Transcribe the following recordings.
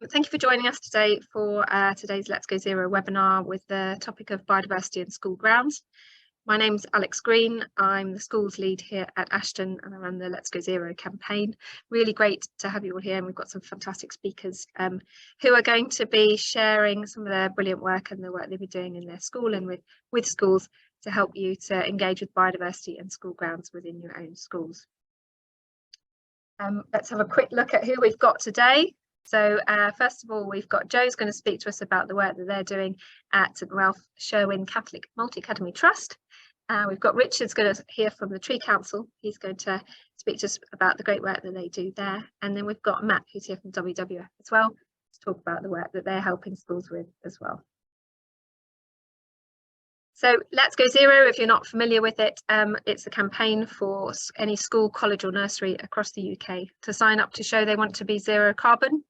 Thank you for joining us today for today's Let's Go Zero webinar with the topic of biodiversity and school grounds. My name's Alex Green. I'm the schools lead here at Ashton and I run the Let's Go Zero campaign. Really great to have you all here, and we've got some fantastic speakers who are going to be sharing some of their brilliant work and the work they've been doing in their school and with schools to help you to engage with biodiversity and school grounds within your own schools. Let's have a quick look at who we've got today. So first of all, we've got Joe's going to speak to us about the work that they're doing at St Ralph Sherwin Catholic Multi-Academy Trust. We've got Richard's going to hear from the Tree Council. He's going to speak to us about the great work that they do there. And then we've got Matt, who's here from WWF as well, to talk about the work that they're helping schools with as well. So Let's Go Zero, if you're not familiar with it, it's a campaign for any school, college or nursery across the UK to sign up to show they want to be zero carbon.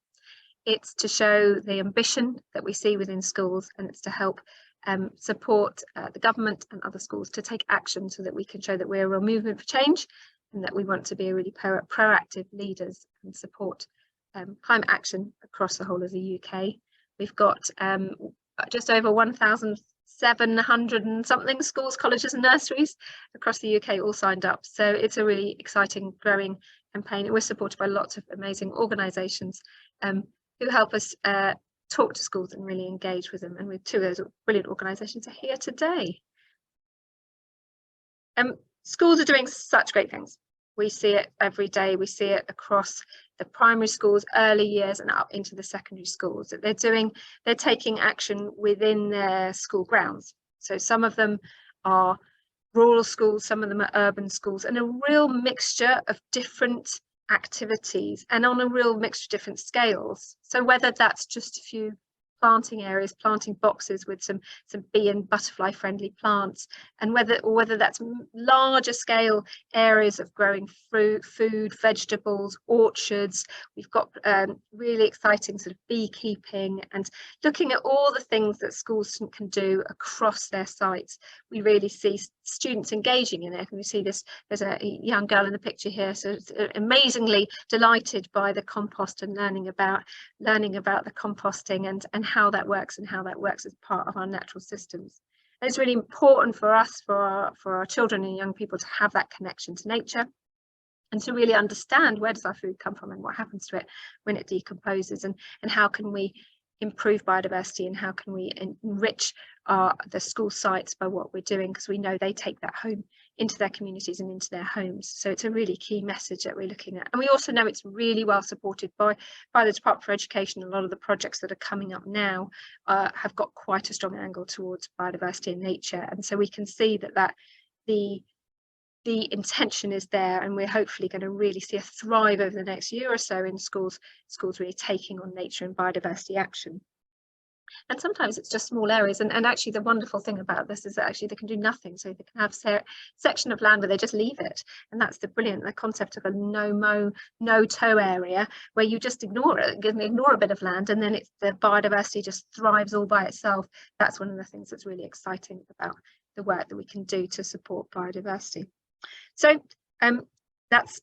It's to show the ambition that we see within schools, and it's to help support the government and other schools to take action so that we can show that we're a real movement for change and that we want to be really proactive leaders and support climate action across the whole of the UK. We've got just over 1,700 and something schools, colleges and nurseries across the UK all signed up. So it's a really exciting, growing campaign. And we're supported by lots of amazing organisations who help us talk to schools and really engage with them. And with two of those brilliant organisations are here today. Schools are doing such great things. We see it every day. We see it across the primary schools, early years and up into the secondary schools. That they're taking action within their school grounds. So some of them are rural schools, some of them are urban schools, and a real mixture of different activities and on a real mixture of different scales. So whether that's just a few planting areas, planting boxes with some bee and butterfly friendly plants, and whether that's larger scale areas of growing fruit, food, vegetables, orchards. We've got really exciting sort of beekeeping and looking at all the things that schools can do across their sites. We really see students engaging in it, and we see this. There's a young girl in the picture here, so it's amazingly delighted by the compost and learning about the composting and how that works as part of our natural systems. And it's really important for us, for our children and young people, to have that connection to nature and to really understand where does our food come from and what happens to it when it decomposes, and how can we improve biodiversity and how can we enrich the school sites by what we're doing, because we know they take that home into their communities and into their homes. So it's a really key message that we're looking at. And we also know it's really well supported by the Department for Education. A lot of the projects that are coming up now have got quite a strong angle towards biodiversity and nature. And so we can see that the intention is there, and we're hopefully going to really see a thrive over the next year or so in schools really taking on nature and biodiversity action. And sometimes it's just small areas, and actually the wonderful thing about this is that actually they can do nothing. So they can have a section of land where they just leave it, and that's the concept of a no-mow, no-tow area, where you just ignore it, ignore a bit of land, and then the biodiversity just thrives all by itself. That's one of the things that's really exciting about the work that we can do to support biodiversity. So that's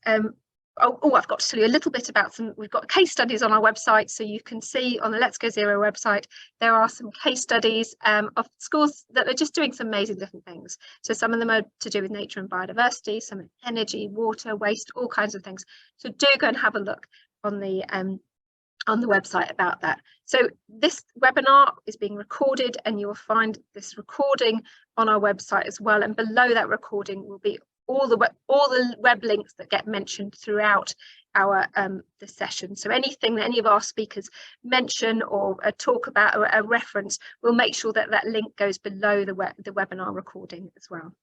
I've got to tell you a little bit about we've got case studies on our website, so you can see on the Let's Go Zero website there are some case studies of schools that are just doing some amazing different things. So some of them are to do with nature and biodiversity, some energy, water, waste, all kinds of things. So do go and have a look on the website about that. So this webinar is being recorded, and you will find this recording on our website as well, and below that recording will be all the web links that get mentioned throughout our the session. So anything that any of our speakers mention or talk about or a reference, we'll make sure that link goes below the webinar recording as well.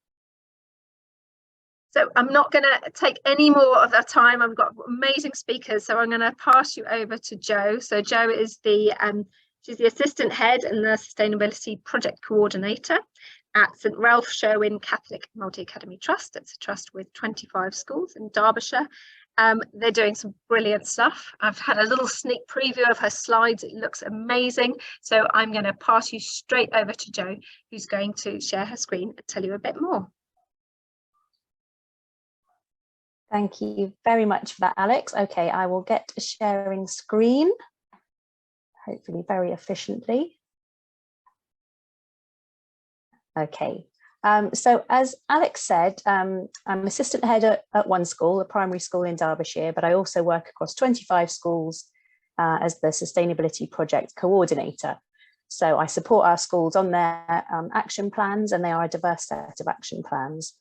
So I'm not going to take any more of our time. I've got amazing speakers, so I'm going to pass you over to Jo. So Jo is she's the assistant head and the sustainability project coordinator at St Ralph Sherwin Catholic Multi-Academy Trust. It's a trust with 25 schools in Derbyshire. They're doing some brilliant stuff. I've had a little sneak preview of her slides. It looks amazing. So I'm going to pass you straight over to Jo, who's going to share her screen and tell you a bit more. Thank you very much for that, Alex. Okay, I will get a sharing screen. hopefully very efficiently. Okay, so as Alex said, I'm assistant head at one school, a primary school in Derbyshire, but I also work across 25 schools as the sustainability project coordinator. So I support our schools on their action plans, and they are a diverse set of action plans,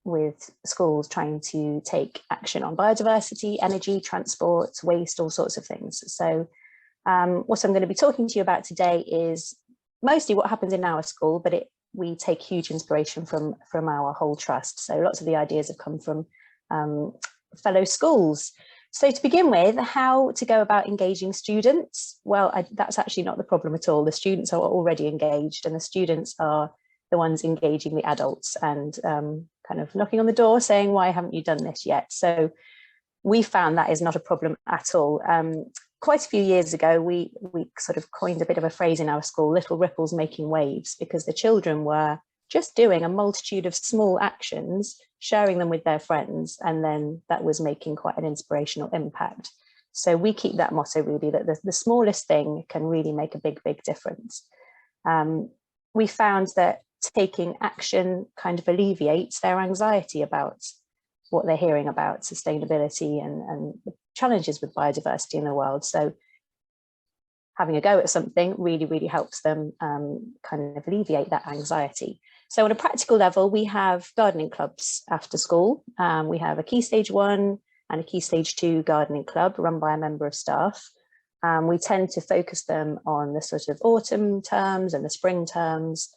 with schools trying to take action on biodiversity, energy, transport, waste, all sorts of things. So what I'm going to be talking to you about today is mostly what happens in our school, but we take huge inspiration from our whole trust. So lots of the ideas have come from fellow schools. So to begin with, how to go about engaging students? Well, that's actually not the problem at all. The students are already engaged, and the students are the ones engaging the adults and kind of knocking on the door saying, why haven't you done this yet? So we found that is not a problem at all. Quite a few years ago, we sort of coined a bit of a phrase in our school, little ripples making waves, because the children were just doing a multitude of small actions, sharing them with their friends, and then that was making quite an inspirational impact. So we keep that motto really, that the smallest thing can really make a big, big difference. We found that taking action kind of alleviates their anxiety about what they're hearing about sustainability and the challenges with biodiversity in the world. So having a go at something really, really helps them kind of alleviate that anxiety. So on a practical level, we have gardening clubs after school. We have a Key Stage 1 and a Key Stage 2 gardening club run by a member of staff. We tend to focus them on the sort of autumn terms and the spring terms.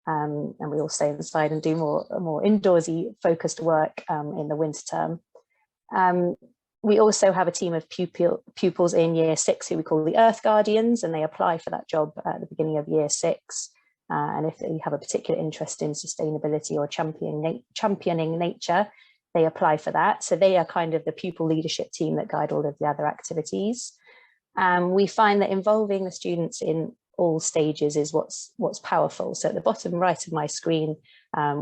And we all stay inside and do more indoorsy focused work in the winter term. We also have a team of pupils in Year 6 who we call the Earth Guardians, and they apply for that job at the beginning of Year 6. And if they have a particular interest in sustainability or championing nature, they apply for that. So they are kind of the pupil leadership team that guide all of the other activities. We find that involving the students in all stages is what's powerful. So at the bottom right of my screen,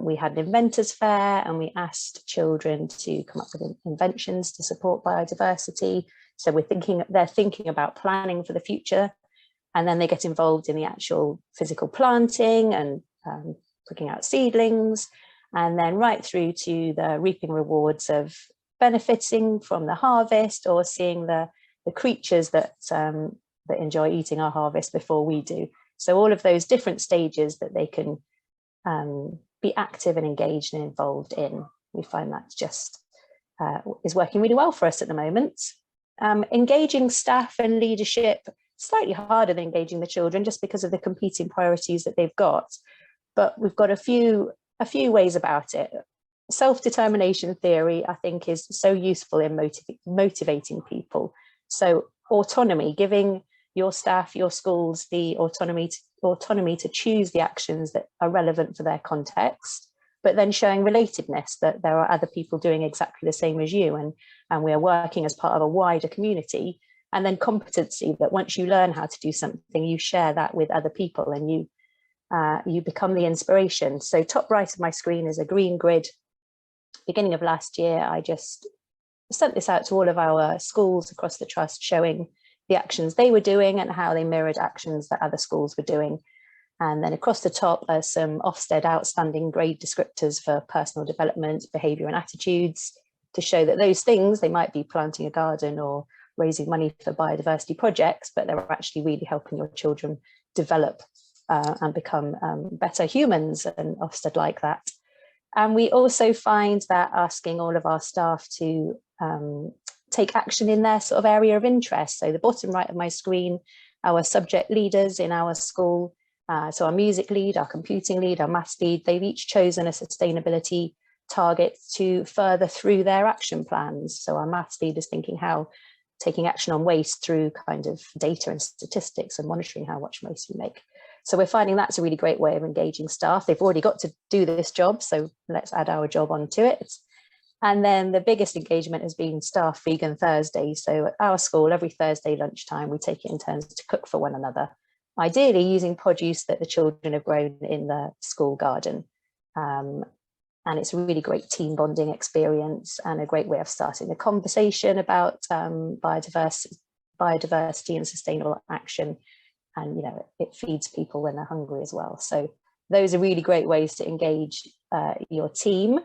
we had an Inventors Fair, and we asked children to come up with inventions to support biodiversity. So they're thinking about planning for the future, and then they get involved in the actual physical planting and picking out seedlings, and then right through to the reaping rewards of benefiting from the harvest, or seeing the creatures that enjoy eating our harvest before we do. So all of those different stages that they can be active and engaged and involved in, we find that just is working really well for us at the moment. Engaging staff and leadership, slightly harder than engaging the children just because of the competing priorities that they've got. But we've got a few ways about it. Self-determination theory, I think, is so useful in motivating people. So autonomy, giving your staff, your schools, the autonomy to choose the actions that are relevant for their context, but then showing relatedness, that there are other people doing exactly the same as you, and we are working as part of a wider community. And then competency, that once you learn how to do something, you share that with other people, and you become the inspiration. So top right of my screen is a green grid. Beginning of last year, I just sent this out to all of our schools across the trust, showing the actions they were doing and how they mirrored actions that other schools were doing. And then across the top are some Ofsted outstanding grade descriptors for personal development, behaviour and attitudes, to show that those things, they might be planting a garden or raising money for biodiversity projects, but they're actually really helping your children develop and become better humans, and Ofsted like that. And we also find that asking all of our staff to take action in their sort of area of interest. So the bottom right of my screen, our subject leaders in our school, so our music lead, our computing lead, our maths lead, they've each chosen a sustainability target to further through their action plans. So our maths lead is thinking how taking action on waste through kind of data and statistics and monitoring how much waste we make. So we're finding that's a really great way of engaging staff. They've already got to do this job, so let's add our job onto it. And then the biggest engagement has been staff vegan Thursdays. So at our school, every Thursday lunchtime, we take it in turns to cook for one another, ideally using produce that the children have grown in the school garden. And it's a really great team bonding experience and a great way of starting a conversation about biodiversity biodiversity and sustainable action. And, you know, it feeds people when they're hungry as well. So those are really great ways to engage your team.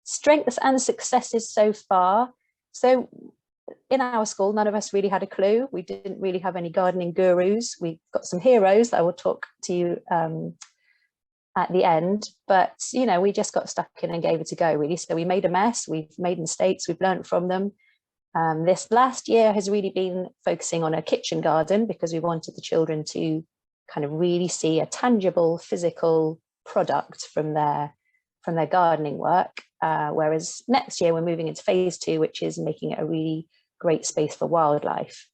Strengths and successes so far. So in our school, none of us really had a clue. We didn't really have any gardening gurus. We've got some heroes that I will talk to you at the end, but, you know, we just got stuck in and gave it a go, really. So we made a mess, we've made mistakes, we've learned from them. This last year has really been focusing on a kitchen garden because we wanted the children to kind of really see a tangible physical product from their gardening work. Whereas next year we're moving into phase 2, which is making it a really great space for wildlife.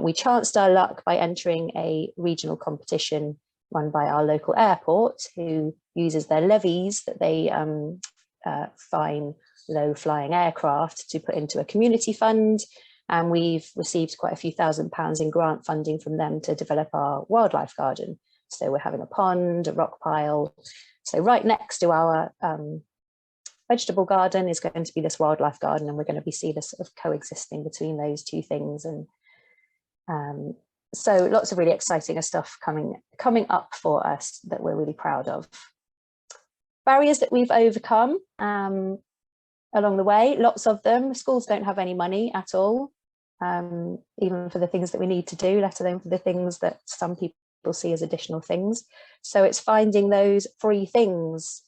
We chanced our luck by entering a regional competition run by our local airport, who uses their levies that they fine low-flying aircraft to put into a community fund. And we've received quite a few £1,000s in grant funding from them to develop our wildlife garden. So we're having a pond, a rock pile. So right next to our vegetable garden is going to be this wildlife garden, and we're going to be seeing this sort of coexisting between those two things. And so lots of really exciting stuff coming up for us that we're really proud of. Barriers that we've overcome along the way, lots of them. Schools don't have any money at all, even for the things that we need to do, let alone for the things that some people see as additional things. So it's finding those free things.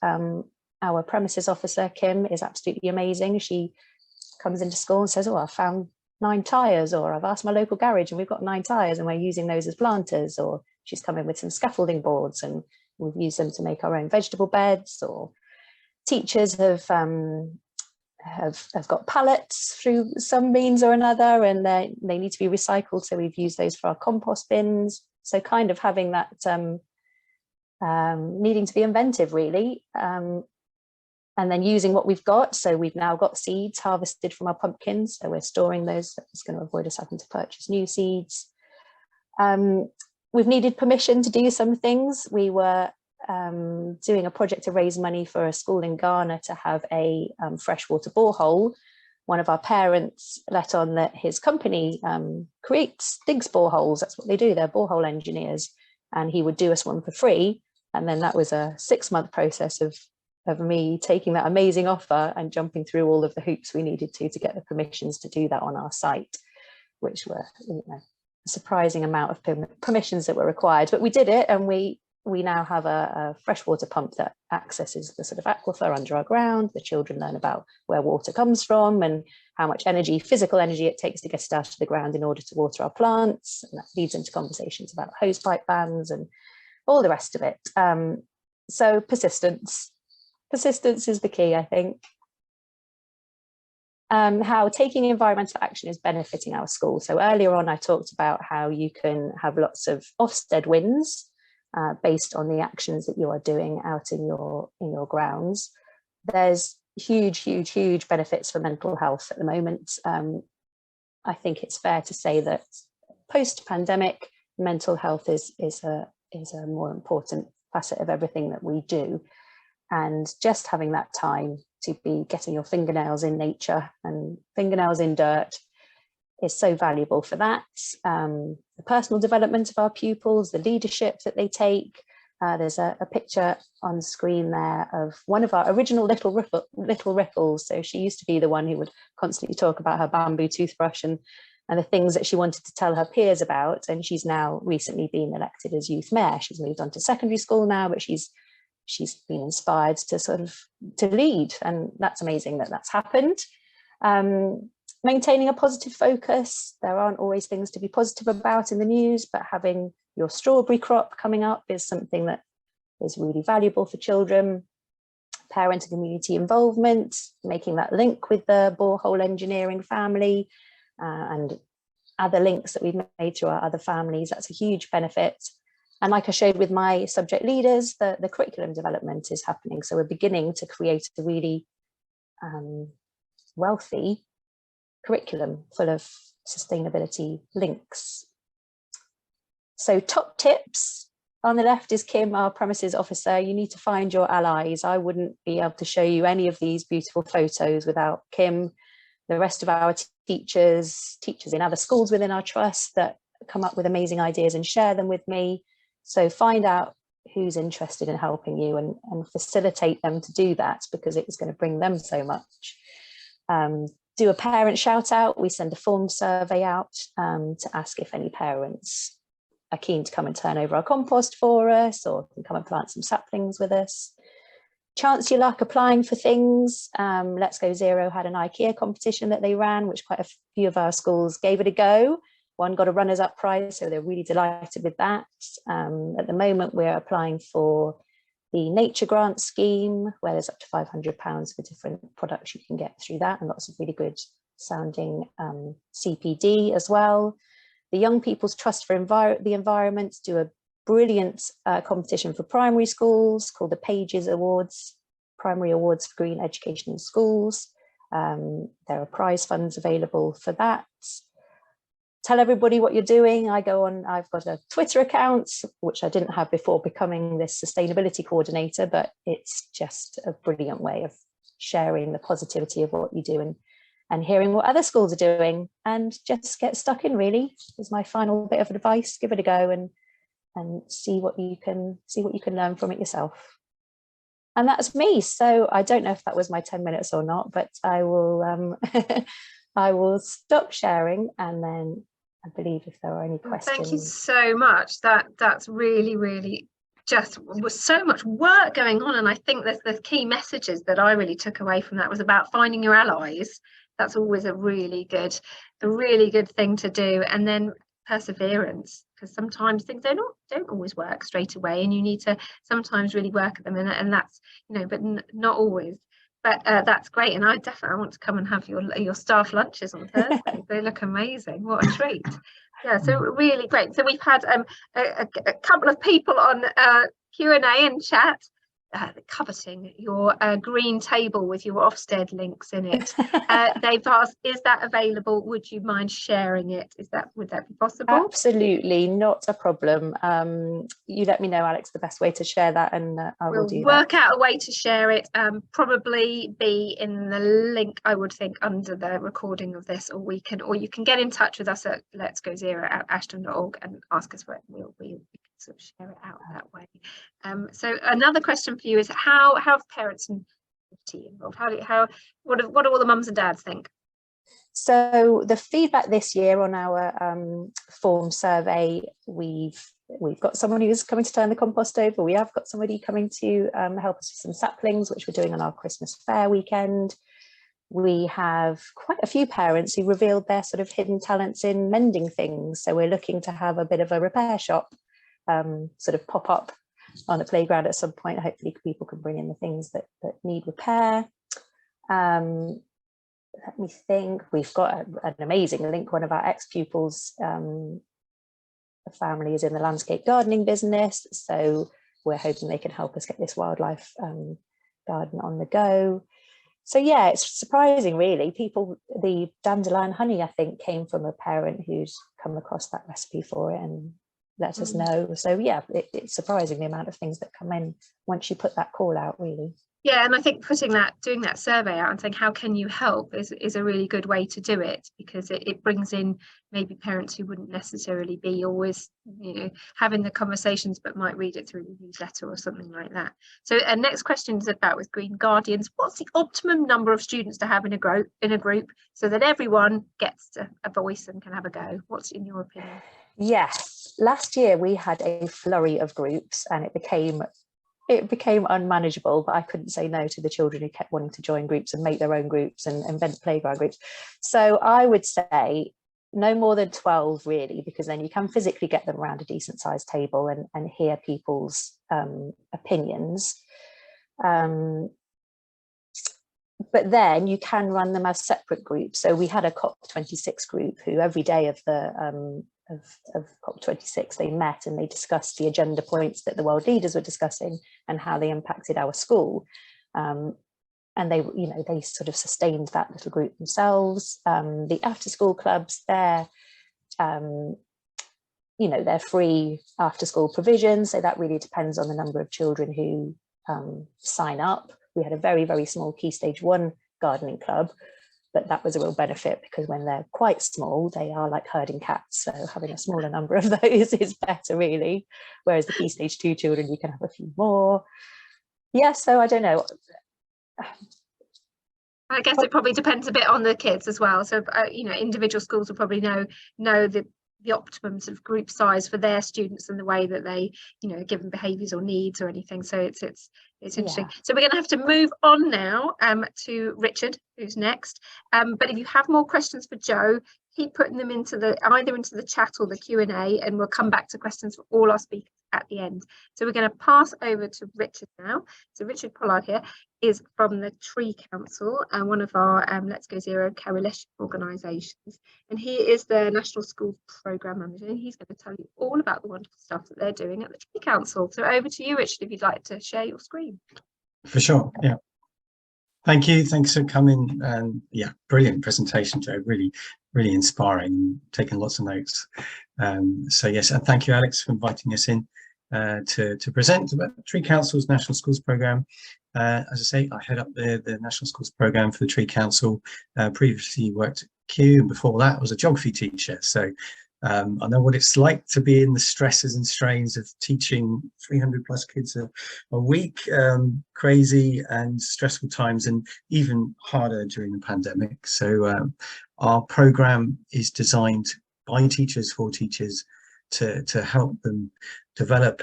Our premises officer, Kim, is absolutely amazing. She comes into school and says, oh, I found 9 tyres, or I've asked my local garage and we've got 9 tyres and we're using those as planters. Or she's come in with some scaffolding boards and we've used them to make our own vegetable beds. Or teachers have got pallets through some means or another, and they need to be recycled, so we've used those for our compost bins. So kind of having that needing to be inventive, really, and then using what we've got. So we've now got seeds harvested from our pumpkins, so we're storing those. That's going to avoid us having to purchase new seeds. We've needed permission to do some things. We were doing a project to raise money for a school in Ghana to have a freshwater borehole. One of our parents let on that his company digs boreholes. That's what they do. They're borehole engineers, and he would do us one for free. And then that was a 6-month process of me taking that amazing offer and jumping through all of the hoops we needed to get the permissions to do that on our site, which were, you know, a surprising amount of permissions that were required. But we did it, and we now have a freshwater pump that accesses the sort of aquifer under our ground. The children learn about where water comes from and how much energy, physical energy, it takes to get it out of the ground in order to water our plants. And that leads into conversations about hosepipe bans and all the rest of it. So persistence is the key, I think. How taking environmental action is benefiting our school. So earlier on, I talked about how you can have lots of Ofsted wins based on the actions that you are doing out in your grounds. There's huge benefits for mental health at the moment. I think it's fair to say that post-pandemic, mental health is a more important facet of everything that we do. And just having that time to be getting your fingernails in nature and fingernails in dirt is so valuable for that. The personal development of our pupils, the leadership that they take. There's a picture on screen there of one of our original little Ripples. So she used to be the one who would constantly talk about her bamboo toothbrush and the things that she wanted to tell her peers about. And she's now recently been elected as youth mayor. She's moved on to secondary school now, but she's been inspired to lead, and that's amazing that that's happened. Maintaining a positive focus. There aren't always things to be positive about in the news, but having your strawberry crop coming up is something that is really valuable for children. Parent and community involvement, making that link with the borehole engineering family and other links that we've made to our other families. That's a huge benefit. And like I showed with my subject leaders, the curriculum development is happening. So we're beginning to create a really wealthy curriculum full of sustainability links. So top tips. On the left is Kim, our premises officer. You need to find your allies. I wouldn't be able to show you any of these beautiful photos without Kim. the rest of our teachers in other schools within our trust that come up with amazing ideas and share them with me. So find out who's interested in helping you and facilitate them to do that, because it's going to bring them so much. Do a parent shout out. We send a form survey out to ask if any parents are keen to come and turn over our compost for us, or can come and plant some saplings with us. Chance your luck applying for things. Let's Go Zero had an IKEA competition that they ran, which quite a few of our schools gave it a go. One got a runners-up prize, so they're really delighted with that. At the moment, we're applying for the Nature Grant scheme, where there's up to £500 for different products you can get through that, and lots of really good sounding CPD as well. The Young People's Trust for the Environment do a brilliant competition for primary schools called the Pages Awards, Primary Awards for Green Education in Schools. There are prize funds available for that. Tell everybody what you're doing. I've got a Twitter account, which I didn't have before becoming this sustainability coordinator, but it's just a brilliant way of sharing the positivity of what you do and hearing what other schools are doing, and just get stuck in, really, is my final bit of advice. Give it a go and see what you can learn from it yourself. And that's me. So I don't know if that was my 10 minutes or not, but I will I will stop sharing, and then I believe if there are any questions. Thank you so much. That's really, really just was so much work going on. And I think there's the key messages that I really took away from that was about finding your allies. That's always a really good thing to do. And then perseverance, because sometimes things don't always work straight away, and you need to sometimes really work at them, and that's, but not always. But that's great, and I definitely want to come and have your staff lunches on Thursday. They look amazing. What a treat. Yeah, so really great. So we've had a couple of people on Q&A and chat coveting your green table with your Ofsted links in it. They've asked, is that available? Would you mind sharing it? Would that be possible? Absolutely, not a problem. You let me know, Alex, the best way to share that, and I will do that. We'll work out a way to share it. Probably be in the link, I would think, under the recording of this, or you can get in touch with us at Let's Go Zero at ashton.org and ask us for it. We'll sort of share it out that way. So another question for you is, how have parents and community involved? What do all the mums and dads think? So the feedback this year on our form survey, we've got someone who's coming to turn the compost over. We have got somebody coming to help us with some saplings, which we're doing on our Christmas fair weekend. We have quite a few parents who revealed their sort of hidden talents in mending things. So we're looking to have a bit of a repair shop sort of pop up on the playground at some point. Hopefully people can bring in the things that need repair. Let me think. We've got an amazing link. One of our ex-pupils, the family is in the landscape gardening business, so we're hoping they can help us get this wildlife garden on the go. So yeah, it's surprising, really. The dandelion honey, I think, came from a parent who's come across that recipe for it and let us know. So yeah, it's surprising the amount of things that come in once you put that call out, really. Yeah, and I think doing that survey out and saying how can you help is a really good way to do it, because it brings in maybe parents who wouldn't necessarily be always having the conversations, but might read it through the newsletter or something like that. So next question is about with Green Guardians. What's the optimum number of students to have in a group so that everyone gets a voice and can have a go? What's in your opinion? Yes, last year we had a flurry of groups and it became unmanageable, but I couldn't say no to the children who kept wanting to join groups and make their own groups and invent playground groups. So I would say no more than 12, really, because then you can physically get them around a decent sized table and hear people's opinions. But then you can run them as separate groups. So we had a COP26 group who every day of the of COP26 they met and they discussed the agenda points that the world leaders were discussing and how they impacted our school, and they sort of sustained that little group themselves. The after school clubs, they're free after school provisions, so that really depends on the number of children who sign up. We had a very, very small Key Stage 1 gardening club but that was a real benefit, because when they're quite small, they are like herding cats. So having a smaller number of those is better, really. Whereas the key stage 2 children, you can have a few more. Yeah, so I don't know. I guess it probably depends a bit on the kids as well. So, you know, individual schools will probably know the optimum sort of group size for their students and the way that they, you know, given behaviours or needs or anything. So it's interesting. Yeah. So we're going to have to move on now to Richard, who's next. But if you have more questions for Jo, keep putting them into either into the chat or the Q&A, and we'll come back to questions for all our speakers at the end. So we're going to pass over to Richard now. So Richard Pollard here is from the Tree Council and one of our Let's Go Zero coalition organisations, and he is the National School Programme Manager, and he's going to tell you all about the wonderful stuff that they're doing at the Tree Council. So over to you, Richard, if you'd like to share your screen. For sure, yeah. Thank you, thanks for coming, and yeah, brilliant presentation, Jo, really inspiring, taking lots of notes. So yes, and thank you, Alex, for inviting us in to present about the Tree Council's National Schools Programme. As I say, I head up the National Schools Programme for the Tree Council. Previously worked at Kew, and before that was a geography teacher. So I know what it's like to be in the stresses and strains of teaching 300 plus kids a week, crazy and stressful times, and even harder during the pandemic. So our programme is designed by teachers for teachers to help them develop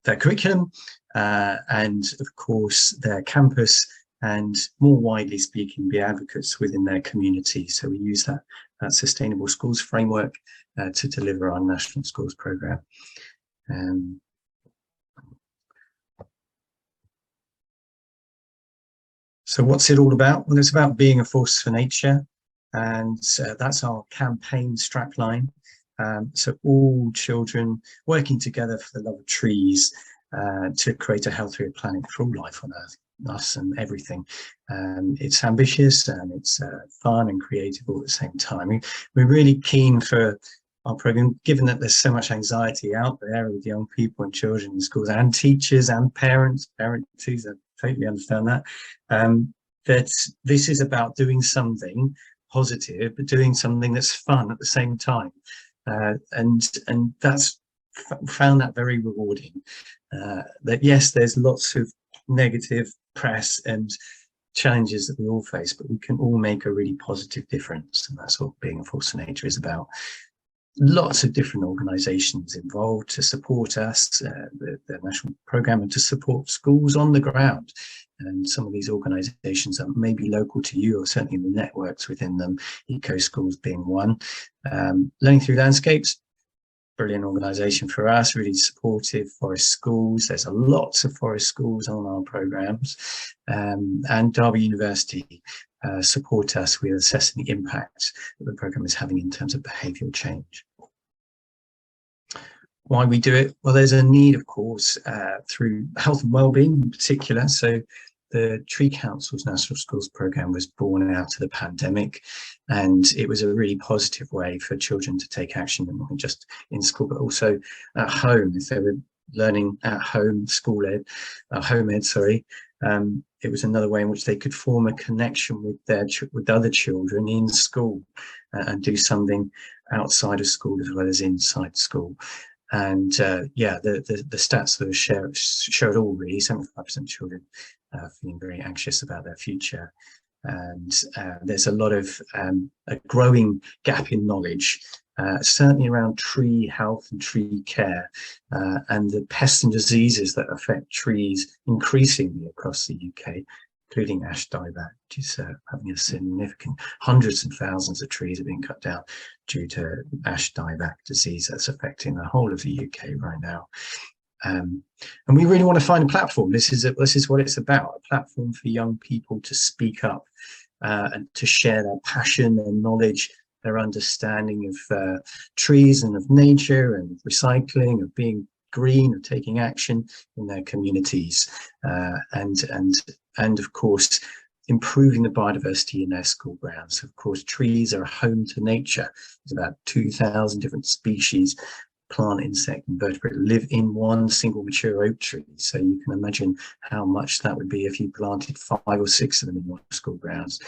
their curriculum and of course their campus, and more widely speaking, be advocates within their community. So we use that Sustainable Schools framework to deliver our National Schools Programme. So what's it all about? Well, it's about being a force for nature, and that's our campaign strapline. So all children working together for the love of trees to create a healthier planet for all life on Earth, us and everything. It's ambitious and it's fun and creative all at the same time. We're really keen for our programme, given that there's so much anxiety out there with young people and children in schools and teachers and parents, too, I totally understand that, that this is about doing something positive, but doing something that's fun at the same time. And that's found that very rewarding. That yes, there's lots of negative press and challenges that we all face, but we can all make a really positive difference, and that's what being a force for nature is about. Lots of different organisations involved to support us, the national programme, and to support schools on the ground. And some of these organisations are maybe local to you, or certainly the networks within them, Eco Schools being one. Learning Through Landscapes, brilliant organisation for us, really supportive. Forest Schools, there's a lots of forest schools on our programmes, and Derby University support us with assessing the impact that the programme is having in terms of behavioural change. Why we do it? Well, there's a need, of course, through health and wellbeing in particular. So the Tree Council's National Schools Programme was born out of the pandemic, and it was a really positive way for children to take action, not just in school, but also at home. If they were learning at home, home ed, sorry, it was another way in which they could form a connection with other children in school and do something outside of school as well as inside school. And yeah, the stats that show it all really. 75% of children feeling very anxious about their future, and there's a lot of a growing gap in knowledge, certainly around tree health and tree care, and the pests and diseases that affect trees increasingly across the UK, including ash dieback, which is having a significant, hundreds and thousands of trees are being cut down due to ash dieback disease that's affecting the whole of the UK right now. And we really want to find a platform. This is what it's about, a platform for young people to speak up and to share their passion, their knowledge, their understanding of trees and of nature and of recycling, of being green, of taking action in their communities, and of course improving the biodiversity in their school grounds. Of course, trees are a home to nature. There's about 2,000 different species, plant, insect and vertebrate, live in one single mature oak tree. So you can imagine how much that would be if you planted 5 or 6 of them in your school grounds.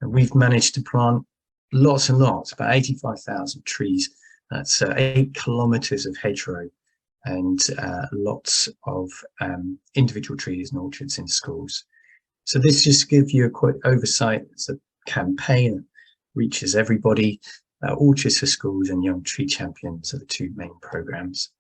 And we've managed to plant lots and lots, about 85,000 trees. That's 8 kilometres of hedgerow, and lots of individual trees and orchards in schools. So this just gives you a quick oversight. It's a campaign that reaches everybody. Orchards for Schools and Young Tree Champions are the 2 main programmes.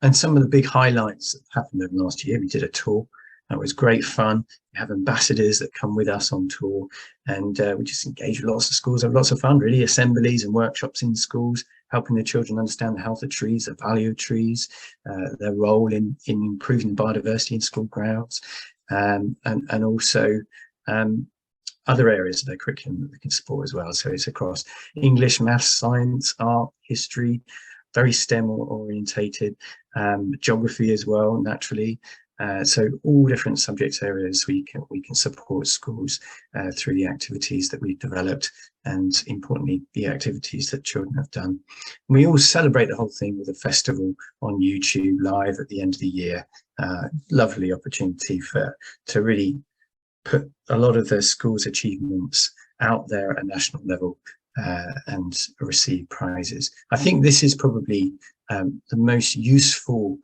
And some of the big highlights that happened over last year, we did a tour. That was great fun. We have ambassadors that come with us on tour, and we just engage with lots of schools, have lots of fun, really, assemblies and workshops in schools, helping the children understand the health of trees, the value of trees, their role in improving biodiversity in school grounds, and also other areas of their curriculum that they can support as well. So it's across English, maths, science, art, history, very STEM orientated, geography as well, naturally. So all different subject areas we can support schools through the activities that we've developed, and importantly the activities that children have done. And we all celebrate the whole thing with a festival on YouTube live at the end of the year. Lovely opportunity to really put a lot of the school's achievements out there at a national level and receive prizes. I think this is probably the most useful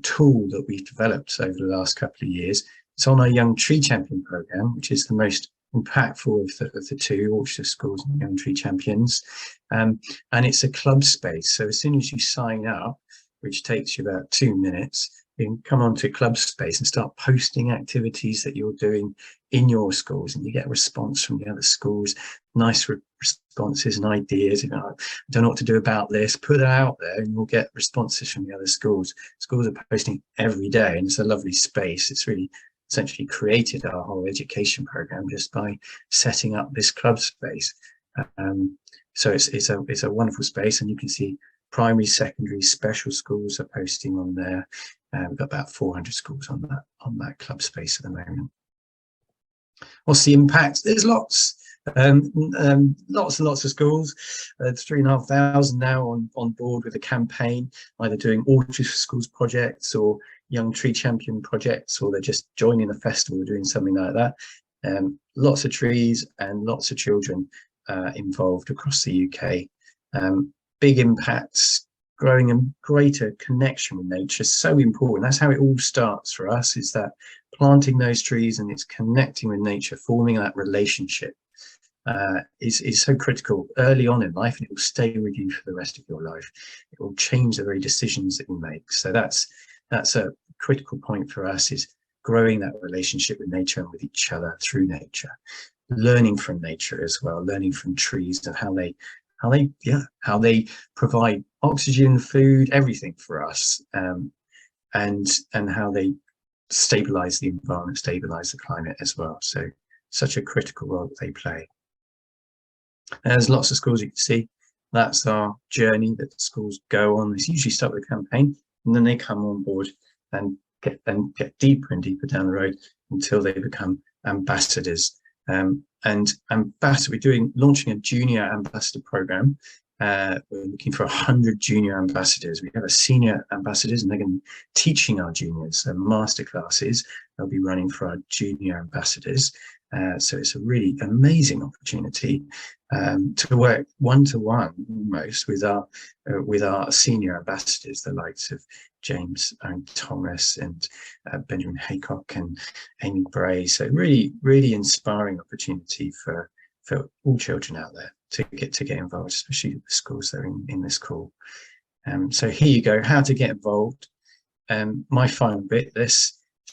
tool that we've developed over the last couple of years. It's on our Young Tree Champion programme, which is the most impactful of the 2, Orchard Schools and Young Tree Champions. And it's a club space. So as soon as you sign up, which takes you about 2 minutes, you can come onto club space and start posting activities that you're doing in your schools, and you get a response from the other schools, nice responses and ideas. You know, I don't know what to do about this, put it out there and you'll get responses from the other schools. Schools are posting every day, and it's a lovely space. It's really essentially created our whole education program just by setting up this club space. So it's a wonderful space, and you can see primary, secondary, special schools are posting on there. We've got about 400 schools on that club space at the moment. What's the impact? There's lots and lots of schools. 3,500 now on board with a campaign, either doing Orchard for Schools projects or Young Tree Champion projects, or they're just joining a festival or doing something like that. Lots of trees and lots of children involved across the UK. Big impacts, growing a greater connection with nature is so important. That's how it all starts for us, is that planting those trees and it's connecting with nature, forming that relationship is so critical early on in life, and it will stay with you for the rest of your life. It will change the very decisions that you make. So that's a critical point for us, is growing that relationship with nature and with each other through nature, learning from nature as well, learning from trees and how they provide oxygen, food, everything for us, and how they stabilize the environment, stabilize the climate as well. So such a critical role that they play. And there's lots of schools you can see. That's our journey that the schools go on. They usually start with a campaign, and then they come on board and get deeper and deeper down the road until they become ambassadors. And we're launching a junior ambassador program. We're looking for 100 junior ambassadors. We have a senior ambassadors, and they're going to be teaching our juniors. So master classes they'll be running for our junior ambassadors. So it's a really amazing opportunity to work one-to-one almost with our senior ambassadors, the likes of James and Thomas and Benjamin Haycock and Amy Bray. So really, really inspiring opportunity for all children out there to get involved, especially the schools that are in this call. So here you go, how to get involved. My final bit,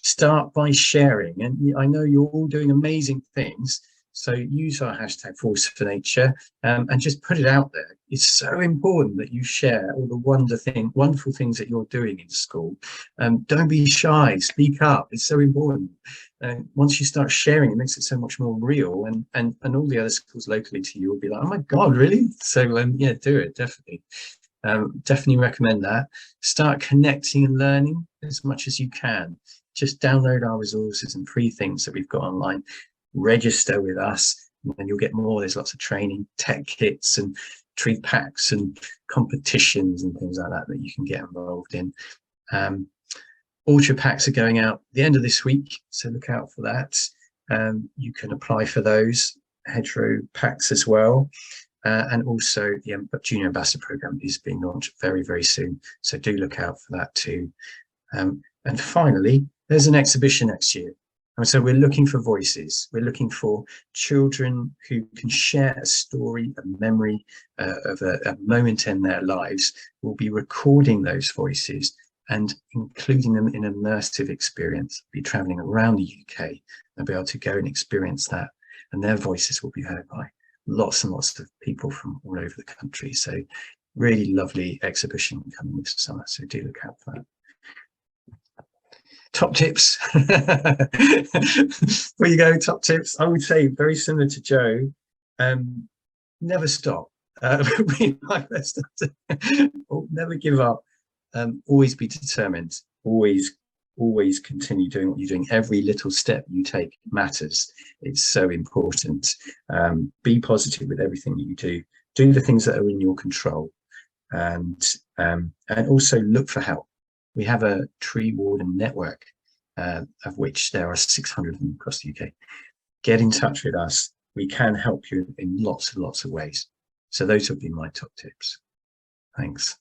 start by sharing. And I know you're all doing amazing things, so use our hashtag Force for Nature and just put it out there. It's so important that you share all the wonderful things that you're doing in school. Don't be shy, speak up. It's so important. Once you start sharing, it makes it so much more real, and all the other schools locally to you will be like, oh my God, really? So yeah, do it, definitely. Definitely recommend that. Start connecting and learning as much as you can. Just download our resources and free things that we've got online. Register with us, and then you'll get more. There's lots of training, tech kits and tree packs and competitions and things like that you can get involved in. Orchard packs are going out the end of this week, so look out for that. You can apply for those hedgerow packs as well. And also the Junior Ambassador Programme is being launched very, very soon. So do look out for that too. And finally, there's an exhibition next year. And so we're looking for voices. We're looking for children who can share a story, a memory of a moment in their lives. We'll be recording those voices and including them in an immersive experience. We'll be traveling around the UK and be able to go and experience that. And their voices will be heard by lots and lots of people from all over the country. So really lovely exhibition coming this summer. So do look out for that. Top tips. Where you go, top tips. I would say very similar to Joe. Never stop. Never give up. Always be determined. Always continue doing what you're doing. Every little step you take matters. It's so important. Be positive with everything that you do. Do the things that are in your control, and also look for help. We have a tree warden network, of which there are 600 of them across the UK. Get in touch with us. We can help you in lots and lots of ways. So those would be my top tips. Thanks.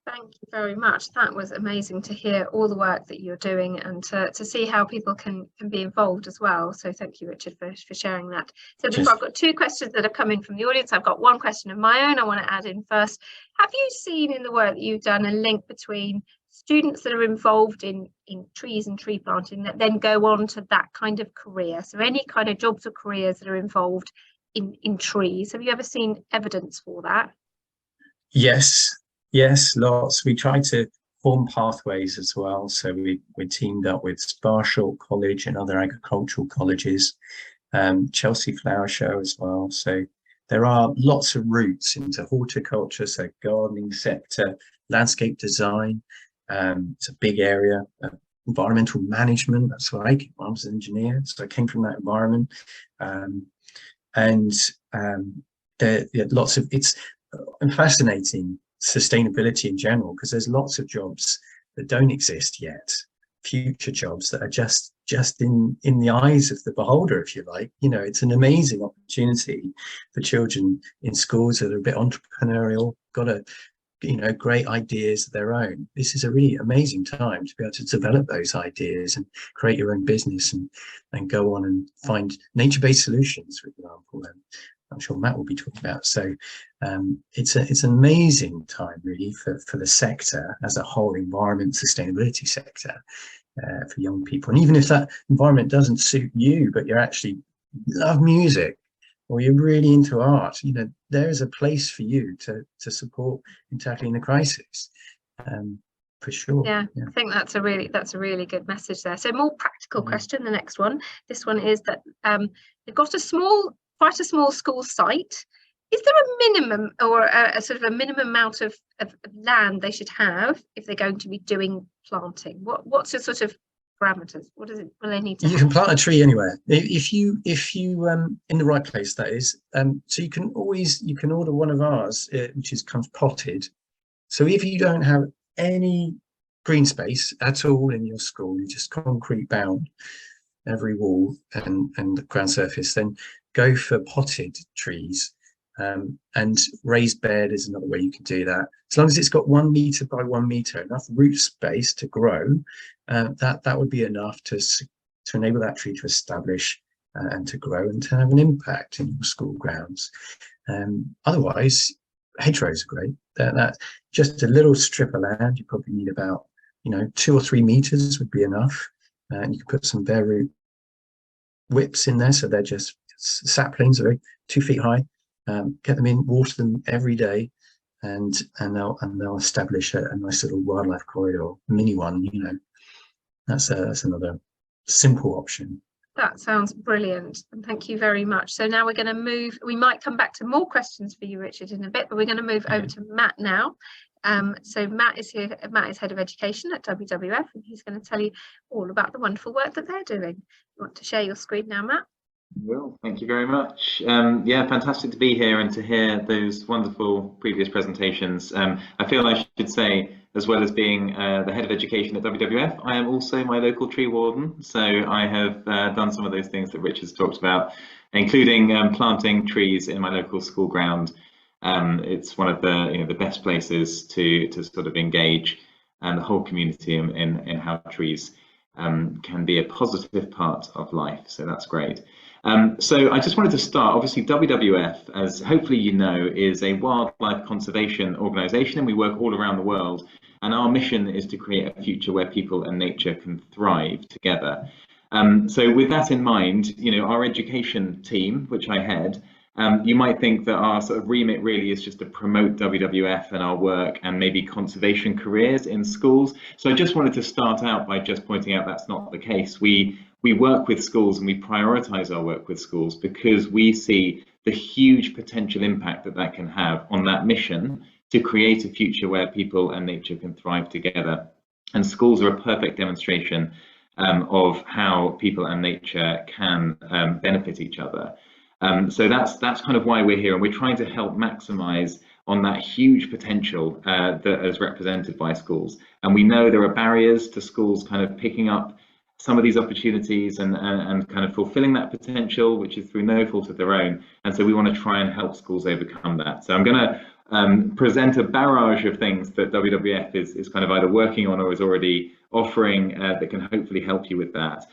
Thank you very much. That was amazing to hear all the work that you're doing and to see how people can be involved as well. So thank you, Richard, for sharing that. So before, I've got two questions that have come in from the audience. I've got one question of my own I want to add in first. Have you seen in the work that you've done a link between students that are involved in trees and tree planting that then go on to that kind of career? So any kind of jobs or careers that are involved in trees. Have you ever seen evidence for that? Yes, lots. We try to form pathways as well. So we teamed up with Sparsholt College and other agricultural colleges, Chelsea Flower Show as well. So there are lots of routes into horticulture, so gardening sector, landscape design. It's a big area. Environmental management. That's what I was an engineer, so I came from that environment. There lots of it's fascinating. Sustainability in general, because there's lots of jobs that don't exist yet, future jobs that are just in the eyes of the beholder, if you like. You know, it's an amazing opportunity for children in schools that are a bit entrepreneurial, got great ideas of their own. This is a really amazing time to be able to develop those ideas and create your own business and go on and find nature-based solutions, for example. I'm sure Matt will be talking about. So it's an amazing time really for the sector as a whole, environment sustainability sector, for young people. And even if that environment doesn't suit you, but you actually love music or you're really into art, you know, there is a place for you to support in tackling the crisis. For sure. Yeah, I think that's a really good message there. So more practical question, the next one. This one is that they've got quite a small school site. Is there a minimum or a sort of a minimum amount of land they should have if they're going to be doing planting? What's your sort of parameters? What will they need to have? You can plant a tree anywhere if you in the right place, that is. So you can order one of ours, which comes potted. So if you don't have any green space at all in your school, you just concrete bound every wall and the ground surface, then go for potted trees. And raised bed is another way you can do that. As long as it's got 1 meter by 1 meter, enough root space to grow, that would be enough to enable that tree to establish and to grow and to have an impact in your school grounds. Otherwise, hedgerows are great. That just a little strip of land. You probably need about 2 or 3 meters would be enough, and you can put some bare root whips in there, so they're just saplings, are 2 feet high. Get them in, water them every day, and they'll establish a nice little wildlife corridor, a mini one. That's another simple option. That sounds brilliant, and thank you very much. So now we're going to move. We might come back to more questions for you, Richard, in a bit, but we're going to move over to Matt now. So Matt is here. Matt is Head of Education at WWF, and he's going to tell you all about the wonderful work that they're doing. You want to share your screen now, Matt? Well, thank you very much. Yeah, fantastic to be here and to hear those wonderful previous presentations. I feel I should say as well as being the head of education at WWF, I am also my local tree warden. So I have done some of those things that Rich has talked about, including planting trees in my local school ground. It's one of the the best places to sort of engage the whole community in how trees can be a positive part of life. So that's great. So I just wanted to start. Obviously, WWF, as hopefully you know, is a wildlife conservation organisation, and we work all around the world. And our mission is to create a future where people and nature can thrive together. So with that in mind, our education team, which I head, you might think that our sort of remit really is just to promote WWF and our work and maybe conservation careers in schools. So I just wanted to start out by just pointing out that's not the case. We work with schools and we prioritise our work with schools because we see the huge potential impact that can have on that mission to create a future where people and nature can thrive together. And schools are a perfect demonstration of how people and nature can benefit each other. So that's kind of why we're here, and we're trying to help maximise on that huge potential that is represented by schools. And we know there are barriers to schools kind of picking up some of these opportunities and kind of fulfilling that potential, which is through no fault of their own. And so we want to try and help schools overcome that. So I'm going to present a barrage of things that WWF is kind of either working on or is already offering that can hopefully help you with that.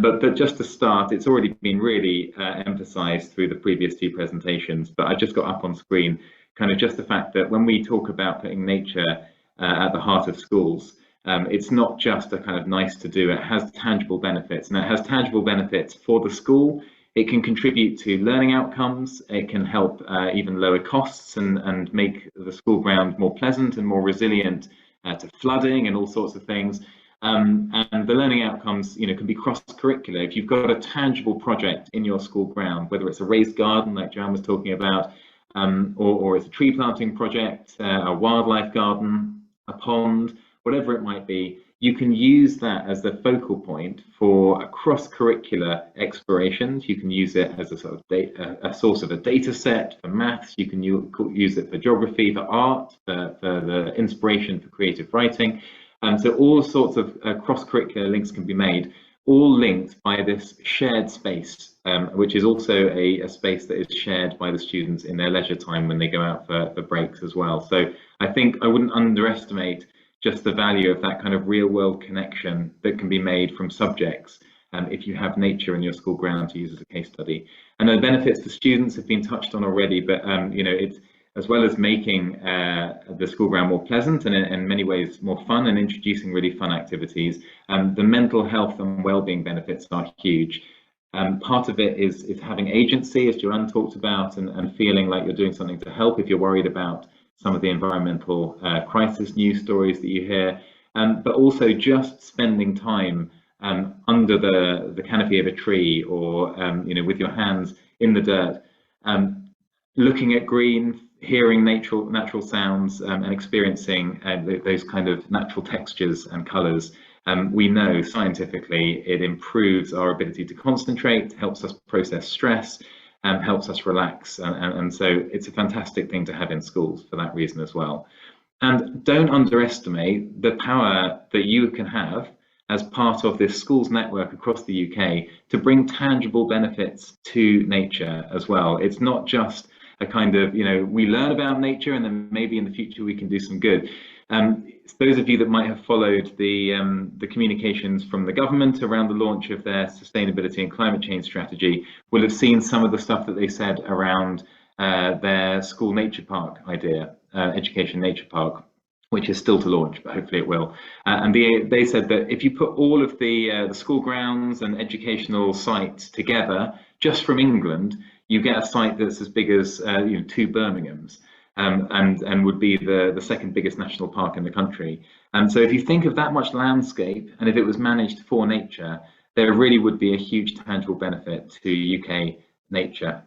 But just to start, it's already been really emphasized through the previous two presentations, but I just got up on screen kind of just the fact that when we talk about putting nature at the heart of schools, it's not just a kind of nice to do, it has tangible benefits, and it has tangible benefits for the school. It can contribute to learning outcomes, it can help even lower costs and make the school ground more pleasant and more resilient to flooding and all sorts of things. And the learning outcomes can be cross-curricular. If you've got a tangible project in your school ground, whether it's a raised garden like Joanne was talking about, or it's a tree planting project, a wildlife garden, a pond, whatever it might be, you can use that as the focal point for cross-curricular explorations. You can use it as a sort of a source of a data set for maths. You can use it for geography, for art, for the inspiration for creative writing. And so all sorts of cross-curricular links can be made, all linked by this shared space, which is also a space that is shared by the students in their leisure time when they go out for breaks as well. So I think I wouldn't underestimate just the value of that kind of real world connection that can be made from subjects if you have nature in your school ground to use as a case study. And the benefits for students have been touched on already, but it's as well as making the school ground more pleasant and in many ways more fun and introducing really fun activities, the mental health and well-being benefits are huge. Part of it is having agency, as Joanne talked about, and feeling like you're doing something to help if you're worried about some of the environmental crisis news stories that you hear, but also just spending time under the canopy of a tree or with your hands in the dirt, looking at green, hearing natural sounds and experiencing those kind of natural textures and colours. We know scientifically it improves our ability to concentrate, helps us process stress, helps us relax, and so it's a fantastic thing to have in schools for that reason as well. And don't underestimate the power that you can have as part of this schools network across the UK to bring tangible benefits to nature as well. It's not just a kind of, we learn about nature and then maybe in the future we can do some good. Those of you that might have followed the communications from the government around the launch of their sustainability and climate change strategy will have seen some of the stuff that they said around their school nature park idea, education nature park, which is still to launch, but hopefully it will. And they said that if you put all of the school grounds and educational sites together, just from England, you get a site that's as big as 2 Birminghams. And would be the second biggest national park in the country. And so if you think of that much landscape, and if it was managed for nature, there really would be a huge tangible benefit to UK nature.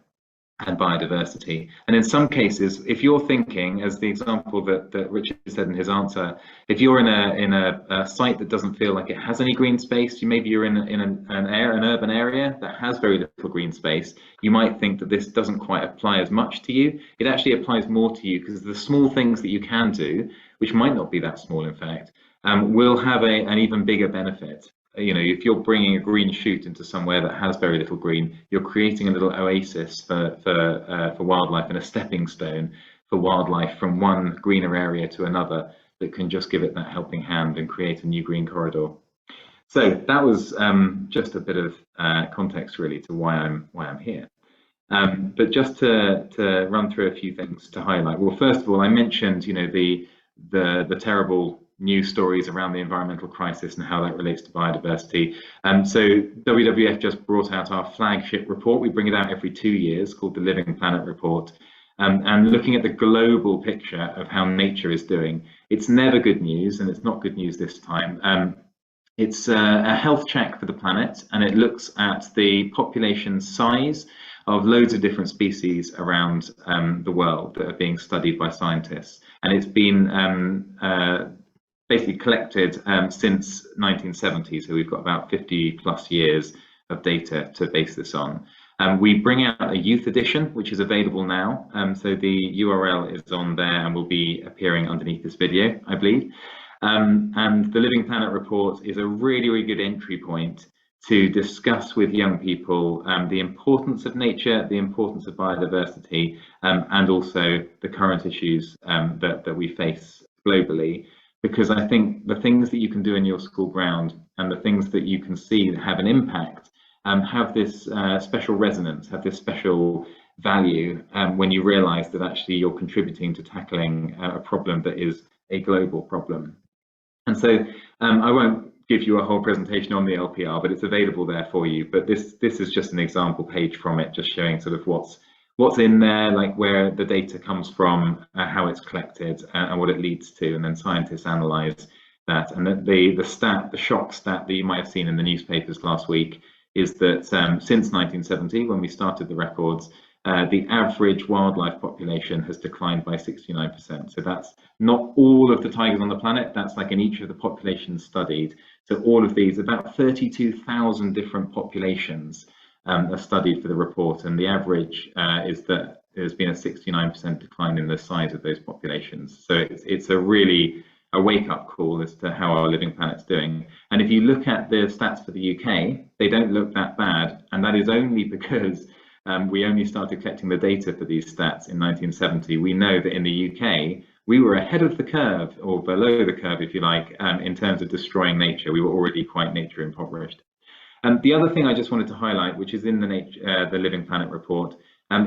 and biodiversity. And in some cases, if you're thinking, as the example that Richard said in his answer, if you're in a site that doesn't feel like it has any green space, maybe you're in an urban area that has very little green space, you might think that this doesn't quite apply as much to you. It actually applies more to you, because the small things that you can do, which might not be that small in fact, will have an even bigger benefit. You know, if you're bringing a green shoot into somewhere that has very little green, you're creating a little oasis for wildlife, and a stepping stone for wildlife from one greener area to another that can just give it that helping hand and create a new green corridor. So that was just a bit of context really to why I'm here. But just to run through a few things to highlight. Well, first of all, I mentioned, you know, the terrible news stories around the environmental crisis and how that relates to biodiversity. So WWF just brought out our flagship report. We bring it out every 2 years, called the Living Planet Report. And looking at the global picture of how nature is doing, it's never good news, and it's not good news this time. It's a health check for the planet, and it looks at the population size of loads of different species around the world that are being studied by scientists. And it's been basically collected since 1970, so we've got about 50 plus years of data to base this on. We bring out a youth edition, which is available now, so the URL is on there and will be appearing underneath this video, I believe. And the Living Planet Report is a really, really good entry point to discuss with young people the importance of nature, the importance of biodiversity, and also the current issues that we face globally. Because I think the things that you can do in your school ground and the things that you can see that have an impact have this special resonance, have this special value when you realise that actually you're contributing to tackling a problem that is a global problem. And so I won't give you a whole presentation on the LPR, but it's available there for you. But this is just an example page from it, just showing sort of what's in there, like where the data comes from, how it's collected, and what it leads to, and then scientists analyse that. And the shock stat that you might have seen in the newspapers last week is that since 1970, when we started the records, the average wildlife population has declined by 69%. So that's not all of the tigers on the planet, that's like in each of the populations studied. So all of these, about 32,000 different populations are studied for the report, and the average is that there's been a 69% decline in the size of those populations. So it's a really a wake-up call as to how our living planet's doing. And if you look at the stats for the UK, they don't look that bad, and that is only because we only started collecting the data for these stats in 1970. We know that in the UK, we were ahead of the curve, or below the curve, if you like, in terms of destroying nature. We were already quite nature impoverished. And the other thing I just wanted to highlight, which is in the Living Planet report,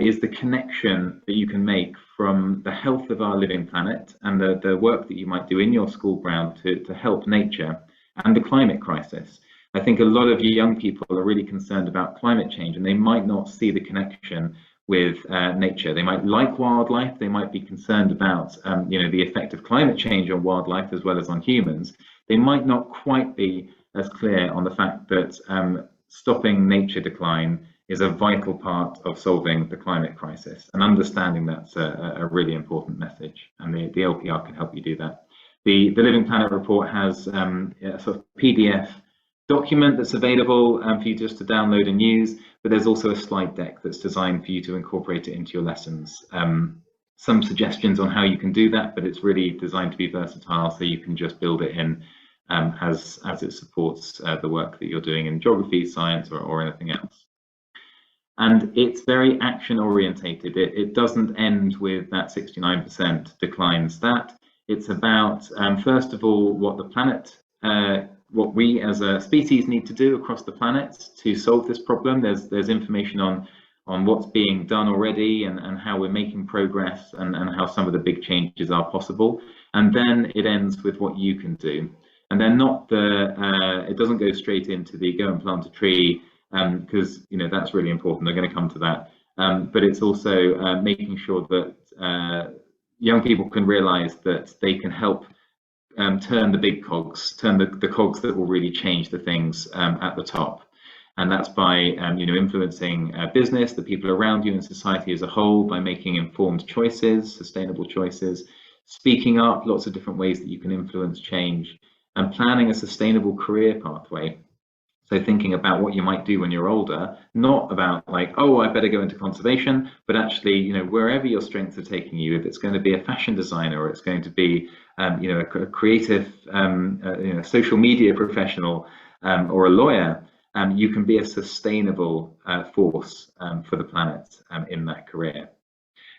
is the connection that you can make from the health of our living planet and the work that you might do in your school ground to help nature and the climate crisis. I think a lot of young people are really concerned about climate change, and they might not see the connection with nature. They might like wildlife, they might be concerned about the effect of climate change on wildlife as well as on humans. They might not quite be as clear on the fact that stopping nature decline is a vital part of solving the climate crisis, and understanding that's a really important message, and the LPR can help you do that. The Living Planet report has a sort of PDF document that's available for you just to download and use, but there's also a slide deck that's designed for you to incorporate it into your lessons. Some suggestions on how you can do that, but it's really designed to be versatile, so you can just build it in as it supports the work that you're doing in geography, science, or anything else. And it's very action orientated. It doesn't end with that 69% decline stat. It's about, first of all, what the planet, what we as a species need to do across the planet to solve this problem. There's information on what's being done already and how we're making progress and how some of the big changes are possible. And then it ends with what you can do. And they're not it doesn't go straight into the go and plant a tree, because that's really important. They're going to come to that. But it's also making sure that young people can realize that they can help turn the big cogs, turn the cogs that will really change the things at the top. And that's by influencing business, the people around you, and society as a whole, by making informed choices, sustainable choices, speaking up, lots of different ways that you can influence change, and planning a sustainable career pathway. So thinking about what you might do when you're older, not about like, oh, I better go into conservation, but actually, wherever your strengths are taking you, if it's going to be a fashion designer, or it's going to be, a creative, social media professional, or a lawyer, you can be a sustainable force for the planet in that career.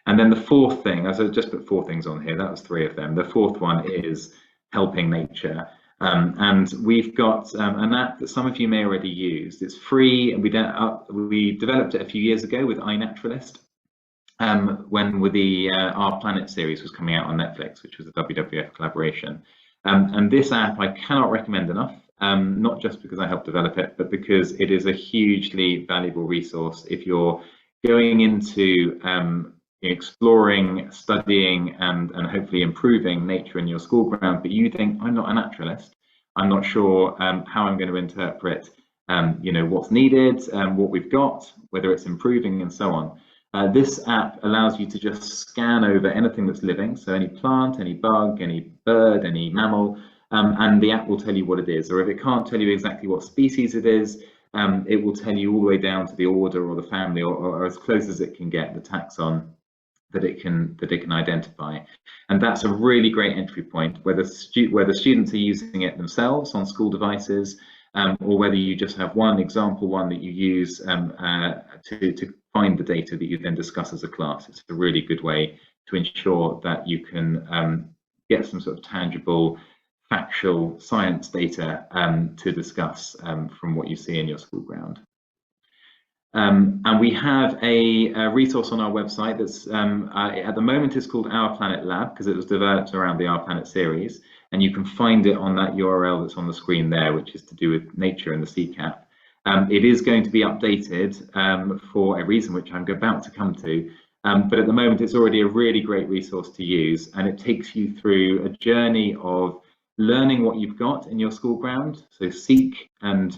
And then the fourth thing, as I just put 4 things on here, that was 3 of them. The fourth one is helping nature. And we've got an app that some of you may already use. It's free, and we developed it a few years ago with iNaturalist, when the Our Planet series was coming out on Netflix, which was a WWF collaboration. And this app I cannot recommend enough, not just because I helped develop it, but because it is a hugely valuable resource if you're going into exploring, studying, and hopefully improving nature in your school ground, but you think, I'm not a naturalist, I'm not sure how I'm going to interpret what's needed, what we've got, whether it's improving, and so on. This app allows you to just scan over anything that's living, so any plant, any bug, any bird, any mammal, and the app will tell you what it is. Or if it can't tell you exactly what species it is, it will tell you all the way down to the order or the family, or as close as it can get, the taxon that it can identify. And that's a really great entry point, whether students are using it themselves on school devices, or whether you just have one that you use to find the data that you then discuss as a class. It's a really good way to ensure that you can get some sort of tangible, factual science data to discuss from what you see in your school ground. And we have a resource on our website that's at the moment is called Our Planet Lab, because it was developed around the Our Planet series, and you can find it on that URL that's on the screen there, which is to do with nature and the CCAP. It is going to be updated for a reason which I'm about to come to, but at the moment it's already a really great resource to use, and it takes you through a journey of learning what you've got in your school ground. So seek and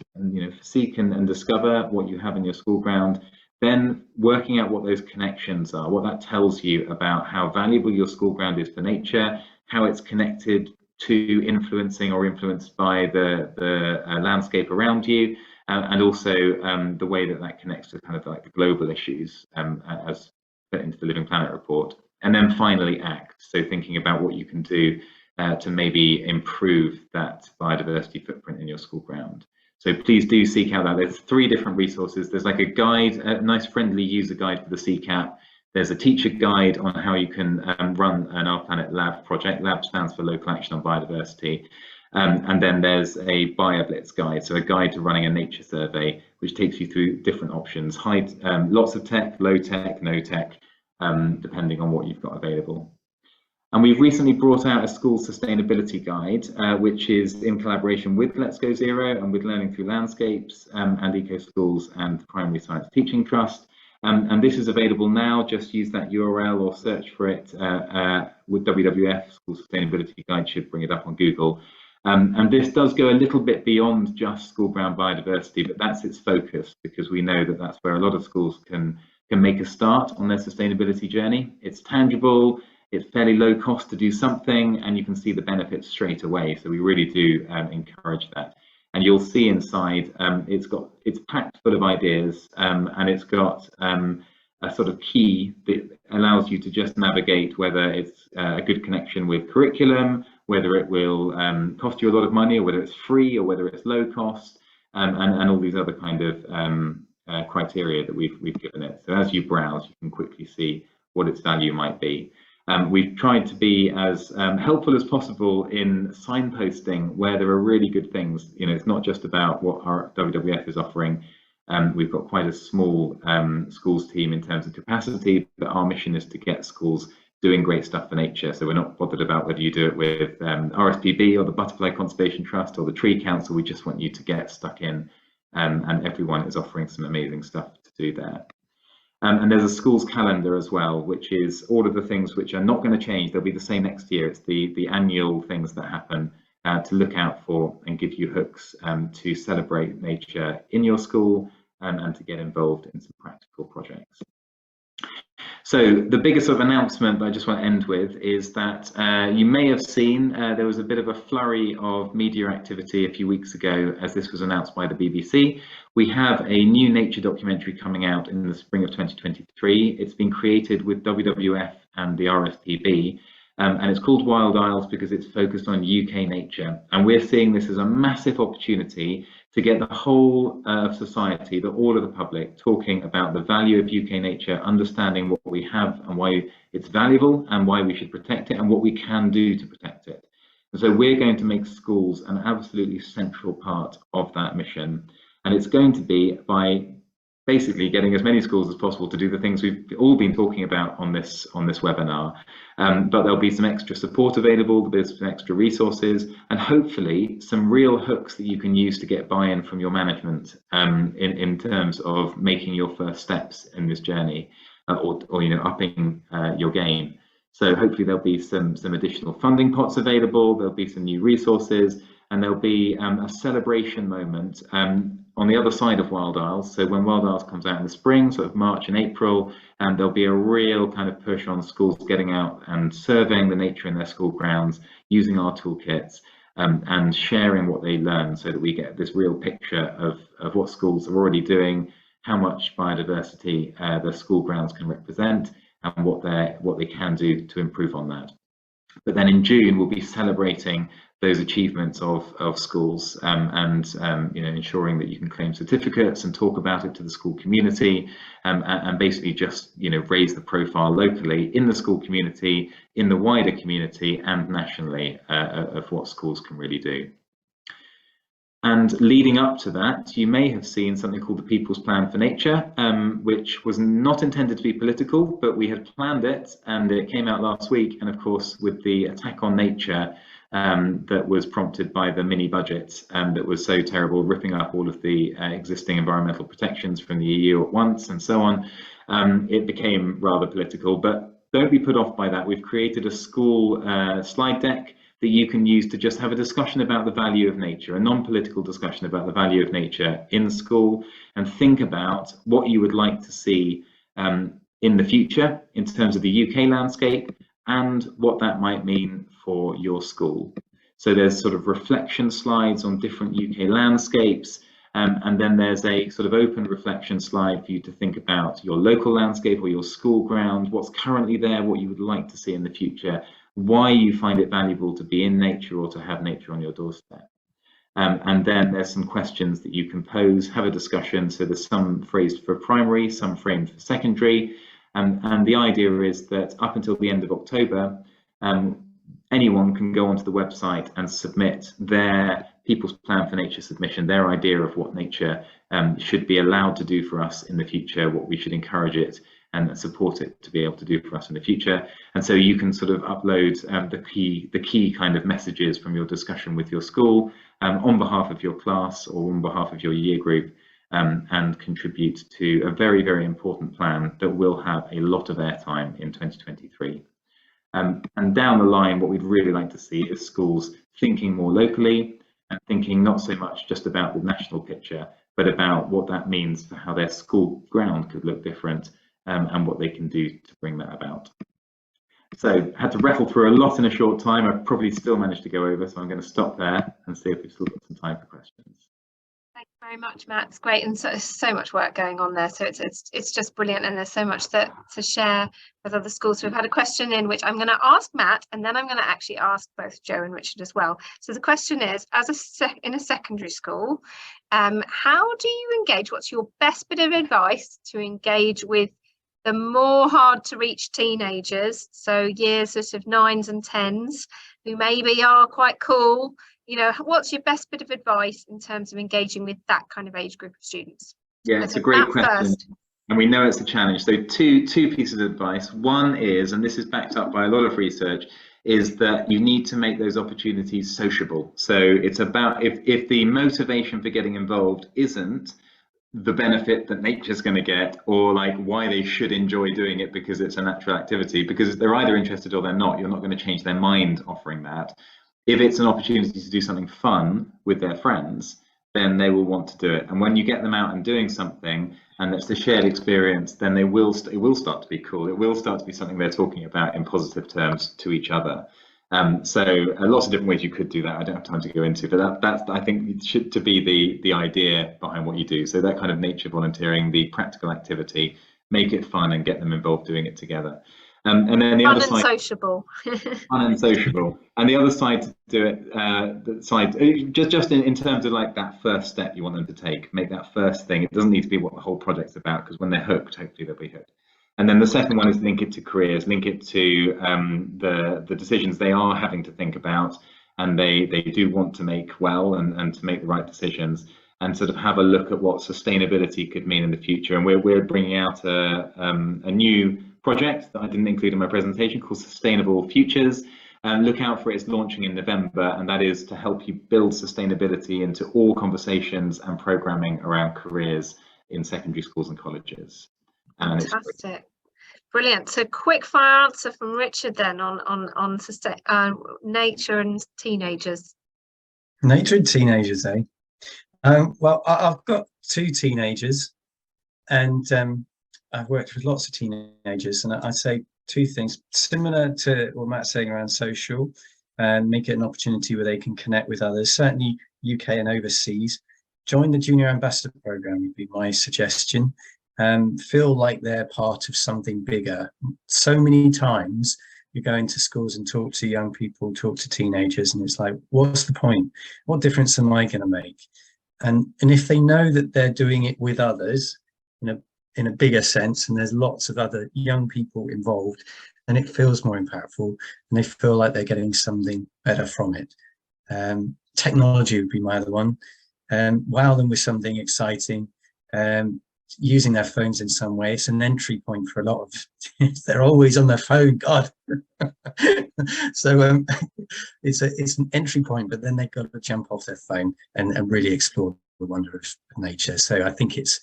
discover what you have in your school ground, then working out what those connections are, what that tells you about how valuable your school ground is for nature, how it's connected to influencing or influenced by the landscape around you, and also the way that connects to kind of like the global issues as put into the Living Planet report. And then finally act, so thinking about what you can do to maybe improve that biodiversity footprint in your school ground. So please do seek out that. There's 3 different resources. There's like a guide, a nice friendly user guide for the CCAP. There's a teacher guide on how you can run an Our Planet Lab project. Lab stands for Local Action on Biodiversity. And then there's a BioBlitz guide, so a guide to running a nature survey, which takes you through different options, lots of tech, low tech, no tech, depending on what you've got available. And we've recently brought out a school sustainability guide, which is in collaboration with Let's Go Zero and with Learning Through Landscapes and Eco Schools and Primary Science Teaching Trust. And this is available now. Just use that URL or search for it with WWF. School Sustainability Guide should bring it up on Google. And this does go a little bit beyond just school ground biodiversity, but that's its focus, because we know that that's where a lot of schools can make a start on their sustainability journey. It's tangible. It's fairly low cost to do something, and you can see the benefits straight away. So we really do encourage that. And you'll see inside, it's packed full of ideas, and it's got a sort of key that allows you to just navigate whether it's a good connection with curriculum, whether it will cost you a lot of money, or whether it's free, or whether it's low cost, and all these other kind of criteria that we've given it. So as you browse, you can quickly see what its value might be. We've tried to be as helpful as possible in signposting where there are really good things. It's not just about what our WWF is offering. We've got quite a small schools team in terms of capacity, but our mission is to get schools doing great stuff for nature. So we're not bothered about whether you do it with RSPB or the Butterfly Conservation Trust or the Tree Council. We just want you to get stuck in, and everyone is offering some amazing stuff to do there. And there's a schools calendar as well, which is all of the things which are not going to change. They'll be the same next year. It's the annual things that happen to look out for and give you hooks to celebrate nature in your school and to get involved in some practical projects. So the biggest sort of announcement that I just want to end with is that you may have seen there was a bit of a flurry of media activity a few weeks ago as this was announced by the BBC. We have a new nature documentary coming out in the spring of 2023. It's been created with WWF and the RSPB. And it's called Wild Isles because it's focused on UK nature. And we're seeing this as a massive opportunity to get the whole of society, all of the public, talking about the value of UK nature, understanding what we have and why it's valuable and why we should protect it and what we can do to protect it. And so we're going to make schools an absolutely central part of that mission. And it's going to be by basically getting as many schools as possible to do the things we've all been talking about on this webinar. But there'll be some extra support available, there'll be some extra resources, and hopefully some real hooks that you can use to get buy-in from your management in terms of making your first steps in this journey, or upping your game. So hopefully there'll be some additional funding pots available, there'll be some new resources, and there'll be a celebration moment on the other side of Wild Isles. So when Wild Isles comes out in the spring, sort of March and April, and there'll be a real kind of push on schools getting out and surveying the nature in their school grounds, using our toolkits and sharing what they learn, so that we get this real picture of what schools are already doing, how much biodiversity their school grounds can represent, and what they can do to improve on that. But then in June, we'll be celebrating those achievements of schools and ensuring that you can claim certificates and talk about it to the school community and basically just raise the profile locally in the school community, in the wider community and nationally of what schools can really do. And leading up to that, you may have seen something called the People's Plan for Nature, which was not intended to be political, but we had planned it and it came out last week. And of course, with the attack on nature that was prompted by the mini budget that was so terrible, ripping up all of the existing environmental protections from the EU at once and so on, it became rather political. But don't be put off by that. We've created a school slide deck that you can use to just have a discussion about the value of nature, a non-political discussion about the value of nature in school, and think about what you would like to see in the future in terms of the UK landscape and what that might mean for your school. So there's sort of reflection slides on different UK landscapes, and then there's a sort of open reflection slide for you to think about your local landscape or your school ground, what's currently there, what you would like to see in the future, why you find it valuable to be in nature or to have nature on your doorstep. And then there's some questions that you can pose, have a discussion. So there's some phrased for primary, some framed for secondary. And the idea is that up until the end of October, anyone can go onto the website and submit their People's Plan for Nature submission, their idea of what nature should be allowed to do for us in the future, what we should encourage it and support it to be able to do for us in the future. And so you can sort of upload the key kind of messages from your discussion with your school on behalf of your class or on behalf of your year group, and contribute to a very, very important plan that will have a lot of airtime in 2023. And down the line, what we'd really like to see is schools thinking more locally and thinking not so much just about the national picture, but about what that means for how their school ground could look different, and what they can do to bring that about. So I had to rattle through a lot in a short time. I've probably still managed to go over, so I'm going to stop there and see if we've still got some time for questions. Thank you very much, Matt. It's great, and so much work going on there. So it's just brilliant, and there's so much to share with other schools. So we've had a question in which I'm going to ask Matt, and then I'm going to actually ask both Joe and Richard as well. So the question is, in a secondary school, how do you engage? What's your best bit of advice to engage with the more hard to reach teenagers, so years sort of 9s and 10s, who maybe are quite cool? What's your best bit of advice in terms of engaging with that kind of age group of students? Yeah, it's a great question. And we know it's a challenge. So two pieces of advice. One is, and this is backed up by a lot of research, is that you need to make those opportunities sociable. So it's about, if the motivation for getting involved isn't the benefit that nature's going to get, or like why they should enjoy doing it because it's a natural activity, because they're either interested or they're not. You're not going to change their mind offering that. If it's an opportunity to do something fun with their friends, then they will want to do it. And when you get them out and doing something, and it's the shared experience, then it will start to be cool. It will start to be something they're talking about in positive terms to each other. So lots of different ways you could do that. I don't have time to go into, but that's I think it should to be the idea behind what you do. So that kind of nature volunteering, the practical activity, make it fun and get them involved doing it together. And then the Fun other and side, sociable. fun and sociable, and the other side to do it, the side just in terms of like that first step you want them to take, make that first thing. It doesn't need to be what the whole project's about, because when they're hooked, hopefully they'll be hooked. And then the second one is link it to careers, link it to the decisions they are having to think about, and they do want to make well and to make the right decisions, and sort of have a look at what sustainability could mean in the future. And we're bringing out a new project that I didn't include in my presentation called Sustainable Futures. And look out for it. It's launching in November, and that is to help you build sustainability into all conversations and programming around careers in secondary schools and colleges. And fantastic. Brilliant. So quick fire answer from Richard then on nature and teenagers. Nature and teenagers, eh? Well, I've got 2 teenagers, and I've worked with lots of teenagers, and I'd say 2 things similar to what Matt's saying around social, and make it an opportunity where they can connect with others. Certainly UK and overseas. Join the Junior Ambassador Programme would be my suggestion. Feel like they're part of something bigger. So many times you go into schools and talk to young people, talk to teenagers, and it's like, what's the point? What difference am I going to make? And if they know that they're doing it with others in a bigger sense, and there's lots of other young people involved, then it feels more impactful, and they feel like they're getting something better from it. Technology would be my other one. Wow them with something exciting. Using their phones in some way. It's an entry point for a lot of, they're always on their phone, God. So it's an entry point, but then they've got to jump off their phone and really explore the wonder of nature. So I think it's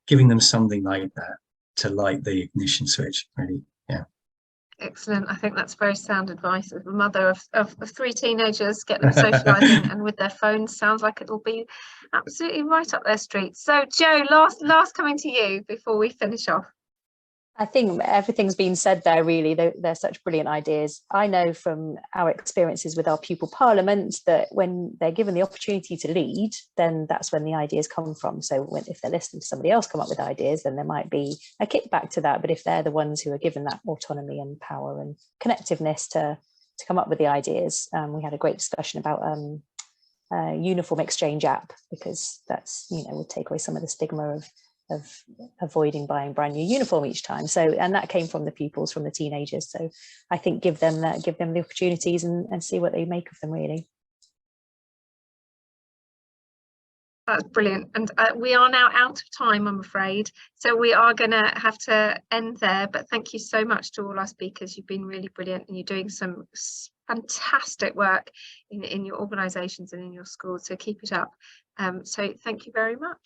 giving them something like that to light the ignition switch, really. Yeah. Excellent. I think that's very sound advice. As a mother of 3 teenagers, get them socialising and with their phones, sounds like it'll be absolutely right up their street. So Jo, last coming to you before we finish off. I think everything's been said there, really. They're such brilliant ideas. I know from our experiences with our pupil parliament that when they're given the opportunity to lead, then that's when the ideas come from. So if they're listening to somebody else come up with ideas, then there might be a kickback to that. But if they're the ones who are given that autonomy and power and connectiveness to come up with the ideas, we had a great discussion about uniform exchange app, because that's, would take away some of the stigma of avoiding buying brand new uniform each time. So, and that came from the pupils, from the teenagers. So I think give them the opportunities and see what they make of them, really. That's brilliant. And we are now out of time, I'm afraid. So we are going to have to end there. But thank you so much to all our speakers. You've been really brilliant, and you're doing some fantastic work in your organisations and in your schools. So keep it up. So thank you very much.